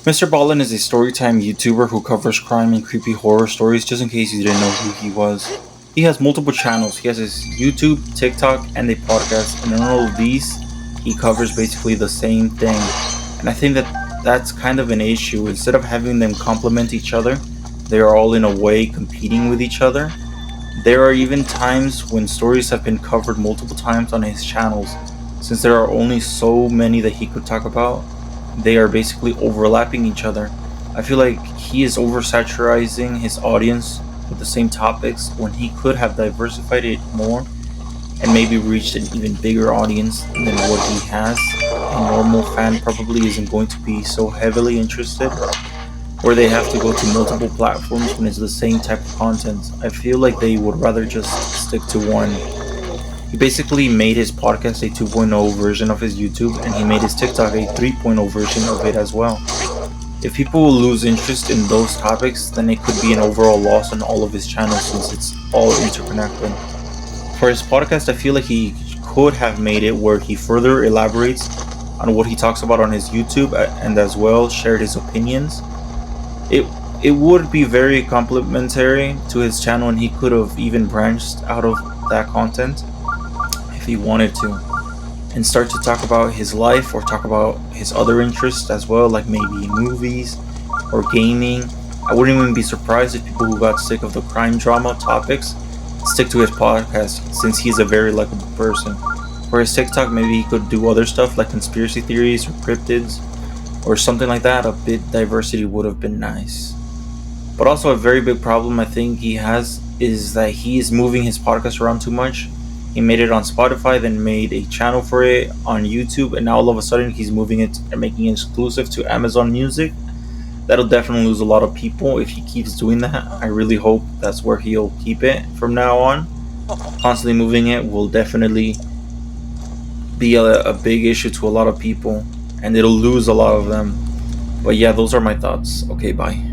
MrBallen is a storytime YouTuber who covers crime and creepy horror stories, just in case you didn't know who he was. He has multiple channels. He has his YouTube, TikTok, and a podcast, and in all of these, he covers basically the same thing. And I think that that's kind of an issue. Instead of having them complement each other, they are all in a way competing with each other. There are even times when stories have been covered multiple times on his channels. Since there are only so many that he could talk about, they are basically overlapping each other. I feel like he is oversaturizing his audience with the same topics when he could have diversified it more and maybe reached an even bigger audience than what he has. A normal fan probably isn't going to be so heavily interested, or they have to go to multiple platforms when it's the same type of content. I feel like they would rather just stick to one. He basically made his podcast a 2.0 version of his YouTube, and he made his TikTok a 3.0 version of it as well. If people will lose interest in those topics, then it could be an overall loss on all of his channels since it's all interconnected. For his podcast, I feel like he could have made it where he further elaborates on what he talks about on his YouTube and as well shared his opinions. It would be very complimentary to his channel, and he could have even branched out of that content if he wanted to and start to talk about his life or talk about his other interests as well, like maybe movies or gaming. I wouldn't even be surprised if people who got sick of the crime drama topics stick to his podcast since he's a very likable person. For his TikTok, maybe he could do other stuff like conspiracy theories or cryptids or something like that. A bit diversity would have been nice. But also a very big problem I think he has is that he is moving his podcast around too much. He made it on Spotify, then made a channel for it on YouTube, and now all of a sudden he's moving it and making it exclusive to Amazon Music. That'll definitely lose a lot of people if he keeps doing that. I really hope that's where he'll keep it from now on. Constantly moving it will definitely be a big issue to a lot of people, and it'll lose a lot of them. But yeah, those are my thoughts. Okay, bye.